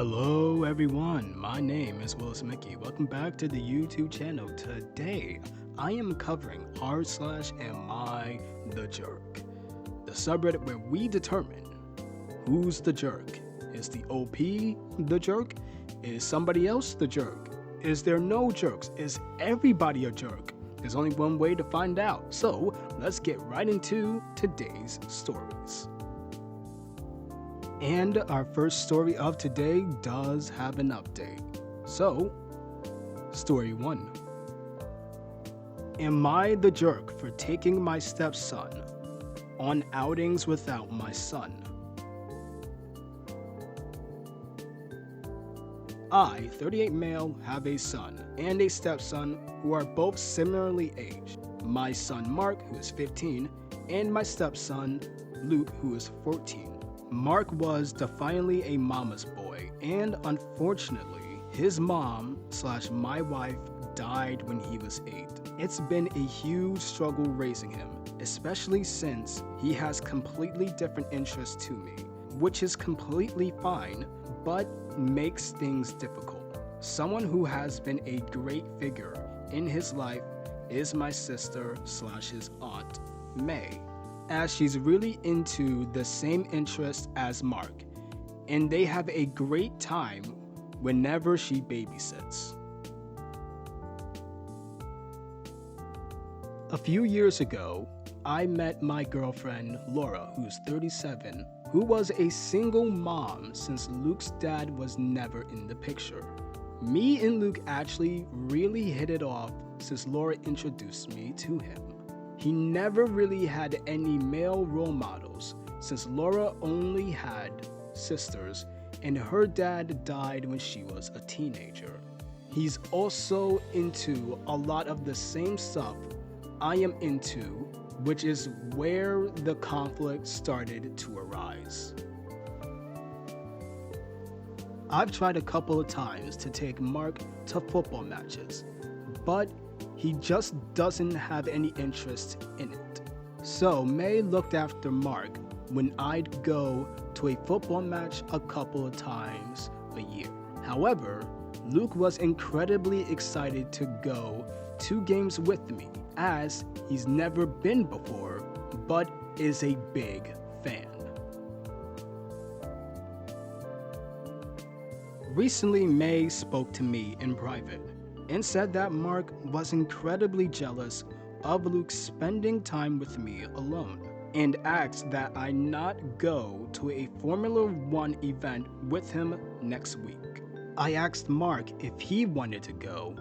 Hello everyone, my name is Willis Mikky. Welcome back to the YouTube channel. Today, I am covering r/AmITheJerk, the subreddit where we determine who's the jerk. Is the OP the jerk? Is somebody else the jerk? Is there no jerks? Is everybody a jerk? There's only one way to find out. So let's get right into today's stories. And our first story of today does have an update. So, story 1. Am I the jerk for taking my stepson on outings without my son? I, 38 male, have a son and a stepson who are both similarly aged. My son Mark, who is 15, and my stepson Luke, who is 14. Mark was defiantly a mama's boy, and unfortunately, his mom/my wife died when he was 8. It's been a huge struggle raising him, especially since he has completely different interests to me, which is completely fine, but makes things difficult. Someone who has been a great figure in his life is my sister/his aunt, May, as she's really into the same interest as Mark, and they have a great time whenever she babysits. A few years ago, I met my girlfriend Laura, who's 37, who was a single mom since Luke's dad was never in the picture. Me and Luke actually really hit it off since Laura introduced me to him. He never really had any male role models since Laura only had sisters and her dad died when she was a teenager. He's also into a lot of the same stuff I am into, which is where the conflict started to arise. I've tried a couple of times to take Mark to football matches, but he just doesn't have any interest in it. So May looked after Mark when I'd go to a football match a couple of times a year. However, Luke was incredibly excited to go to games with me, as he's never been before, but is a big fan. Recently, May spoke to me in private and said that Mark was incredibly jealous of Luke spending time with me alone, and asked that I not go to a Formula 1 event with him next week. I asked Mark if he wanted to go,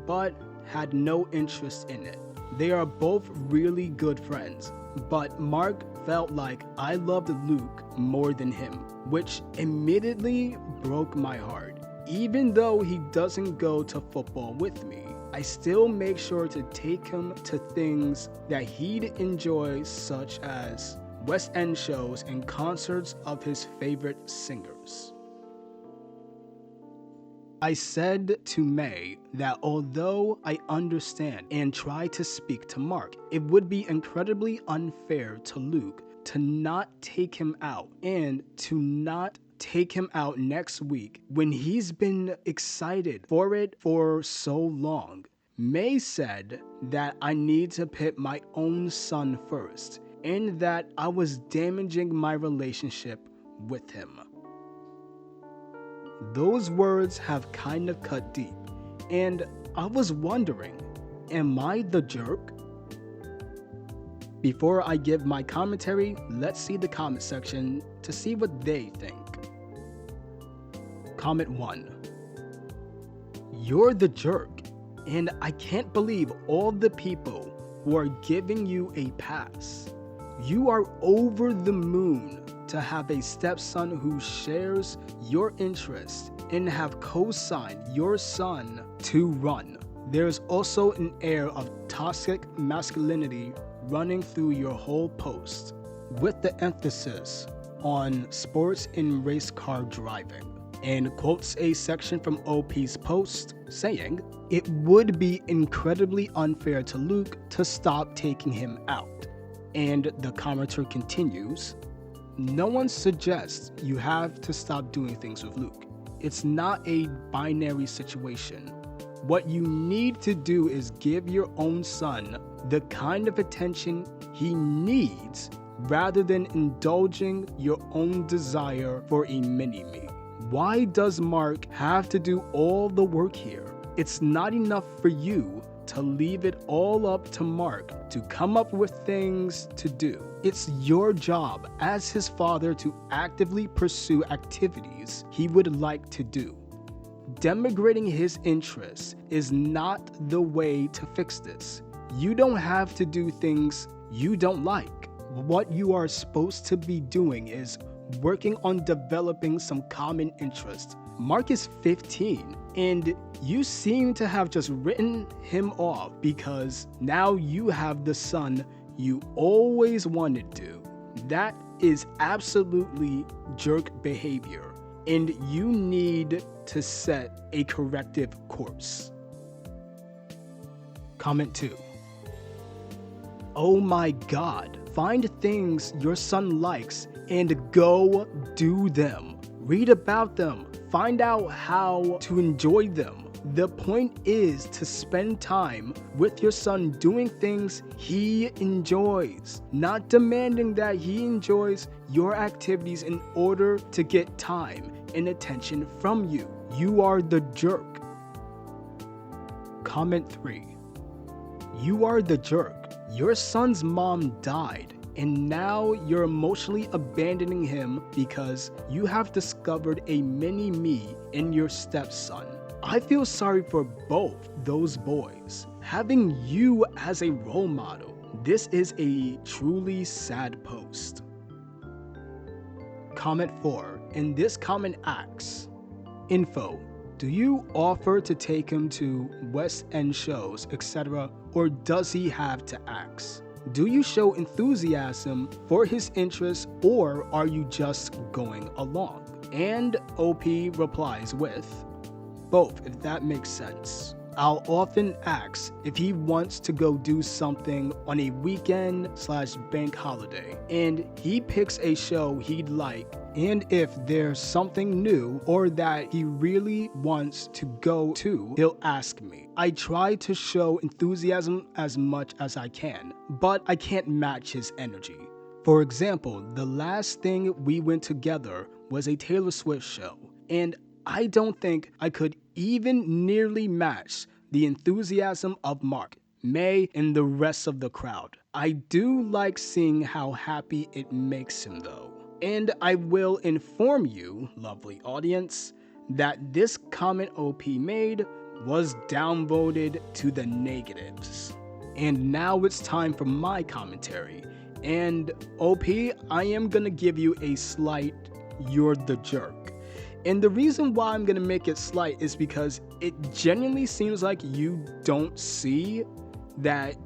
but had no interest in it. They are both really good friends, but Mark felt like I loved Luke more than him, which immediately broke my heart. Even though he doesn't go to football with me, I still make sure to take him to things that he'd enjoy, such as West End shows and concerts of his favorite singers. I said to May that although I understand and try to speak to Mark, it would be incredibly unfair to Luke to not take him out, and to not take him out next week when he's been excited for it for so long. May said that I need to put my own son first, and that I was damaging my relationship with him. Those words have kind of cut deep, and I was wondering, am I the jerk? Before I give my commentary, let's see the comment section to see what they think. Comment 1. You're the jerk, and I can't believe all the people who are giving you a pass. You are over the moon to have a stepson who shares your interests and have co-signed your son to run. There's also an air of toxic masculinity running through your whole post, with the emphasis on sports and race car driving, and quotes a section from OP's post saying, "It would be incredibly unfair to Luke to stop taking him out." And the commenter continues, "No one suggests you have to stop doing things with Luke. It's not a binary situation. What you need to do is give your own son the kind of attention he needs rather than indulging your own desire for a mini-me. Why does Mark have to do all the work here? It's not enough for you to leave it all up to Mark to come up with things to do. It's your job as his father to actively pursue activities he would like to do. Denigrating his interests is not the way to fix this. You don't have to do things you don't like. What you are supposed to be doing is working on developing some common interests. Mark is 15, and you seem to have just written him off because now you have the son you always wanted to. That is absolutely jerk behavior, and you need to set a corrective course. Comment 2. Oh my God, find things your son likes and go do them. Read about them. Find out how to enjoy them. The point is to spend time with your son doing things he enjoys, not demanding that he enjoys your activities in order to get time and attention from you. You are the jerk. Comment 3. You are the jerk. Your son's mom died, and now you're emotionally abandoning him because you have discovered a mini-me in your stepson. I feel sorry for both those boys. Having you as a role model, this is a truly sad post. Comment 4, and this comment asks, info, do you offer to take him to West End shows, etc., or does he have to ask? Do you show enthusiasm for his interests, or are you just going along? And OP replies with, both, if that makes sense. I'll often ask if he wants to go do something on a weekend/bank holiday, and he picks a show he'd like, and if there's something new or that he really wants to go to, he'll ask me. I try to show enthusiasm as much as I can, but I can't match his energy. For example, the last thing we went together was a Taylor Swift show, and I don't think I could even nearly match the enthusiasm of Mark, May, and the rest of the crowd. I do like seeing how happy it makes him though. And I will inform you, lovely audience, that this comment OP made was downvoted to the negatives. And now it's time for my commentary. And OP, I am gonna give you a slight "you're the jerk." And the reason why I'm gonna make it slight is because it genuinely seems like you don't see that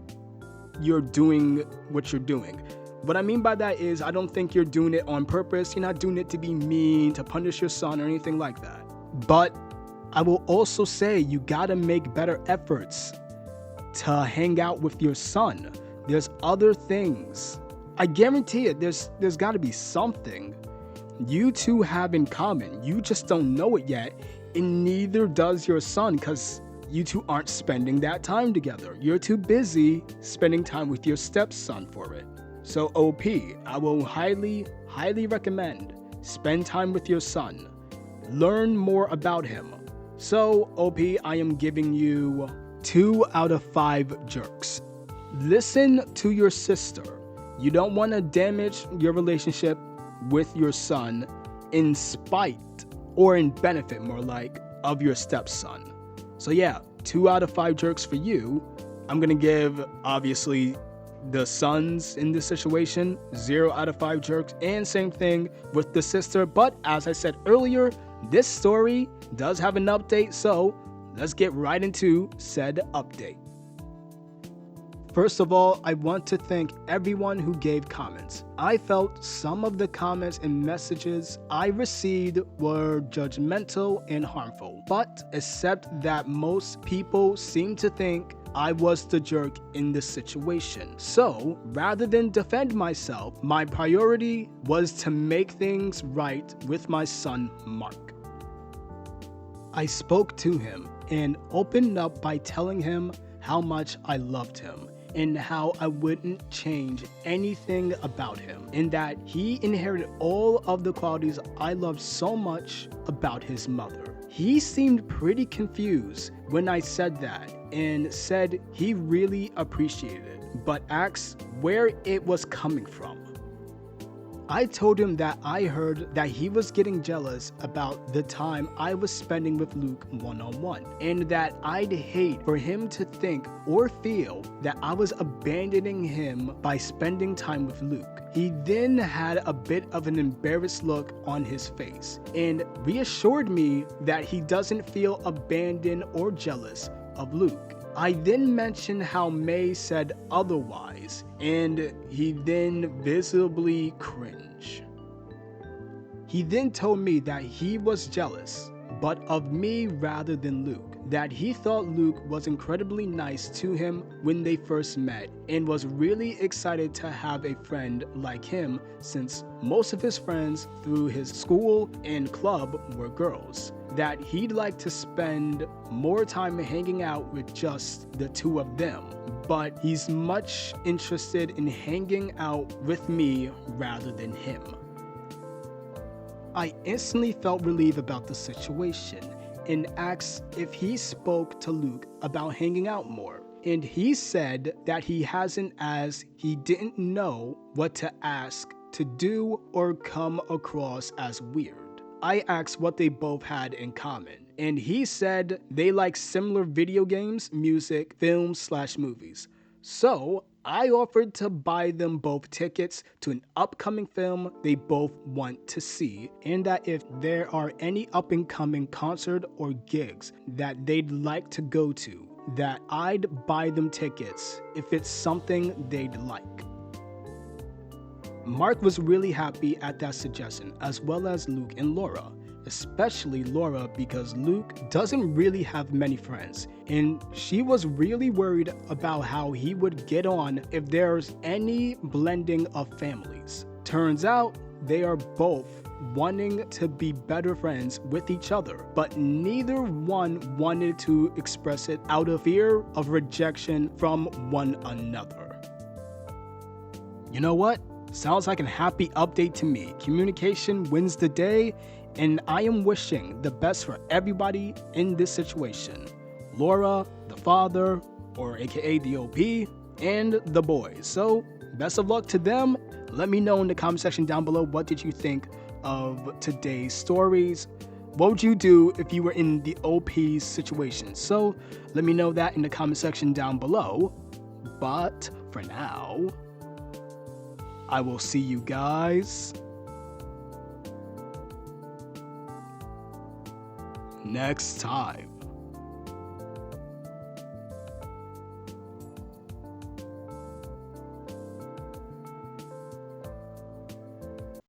you're doing what you're doing. What I mean by that is I don't think you're doing it on purpose. You're not doing it to be mean, to punish your son or anything like that. But I will also say you gotta make better efforts to hang out with your son. There's other things. I guarantee it, there's gotta be something you two have in common. You just don't know it yet, and neither does your son, because you two aren't spending that time together. You're too busy spending time with your stepson for it. So OP, I will highly recommend spend time with your son. Learn more about him. So OP, I am giving you 2 out of 5 jerks. Listen to your sister. You don't want to damage your relationship with your son in spite, or in benefit more like, of your stepson. So yeah, 2 out of 5 jerks for you. I'm gonna give, obviously, the sons in this situation 0 out of 5 jerks, and same thing with the sister. But as I said earlier, this story does have an update, so let's get right into said update. First of all, I want to thank everyone who gave comments. I felt some of the comments and messages I received were judgmental and harmful, but accept that most people seem to think I was the jerk in this situation. So, rather than defend myself, my priority was to make things right with my son, Mark. I spoke to him and opened up by telling him how much I loved him and how I wouldn't change anything about him, and that he inherited all of the qualities I loved so much about his mother. He seemed pretty confused when I said that and said he really appreciated it, but asked where it was coming from. I told him that I heard that he was getting jealous about the time I was spending with Luke one-on-one, and that I'd hate for him to think or feel that I was abandoning him by spending time with Luke. He then had a bit of an embarrassed look on his face and reassured me that he doesn't feel abandoned or jealous of Luke. I then mentioned how May said otherwise, and he then visibly cringed. He then told me that he was jealous, but of me rather than Luke, that he thought Luke was incredibly nice to him when they first met and was really excited to have a friend like him since most of his friends through his school and club were girls, that he'd like to spend more time hanging out with just the two of them, but he's much interested in hanging out with me rather than him. I instantly felt relieved about the situation and asked if he spoke to Luke about hanging out more, and he said that he hasn't, as he didn't know what to ask to do or come across as weird. I asked what they both had in common, and he said they like similar video games, music, films/movies. So I offered to buy them both tickets to an upcoming film they both want to see, and that if there are any up-and-coming concert or gigs that they'd like to go to, that I'd buy them tickets if it's something they'd like. Mark was really happy at that suggestion, as well as Luke and Laura. Especially Laura, because Luke doesn't really have many friends, and she was really worried about how he would get on if there's any blending of families. Turns out they are both wanting to be better friends with each other, but neither one wanted to express it out of fear of rejection from one another. You know what? Sounds like a happy update to me. Communication wins the day, and I am wishing the best for everybody in this situation. Laura, the father, or aka the OP, and the boys. So, best of luck to them. Let me know in the comment section down below, what did you think of today's stories? What would you do if you were in the OP's situation? So, let me know that in the comment section down below. But for now, I will see you guys next time.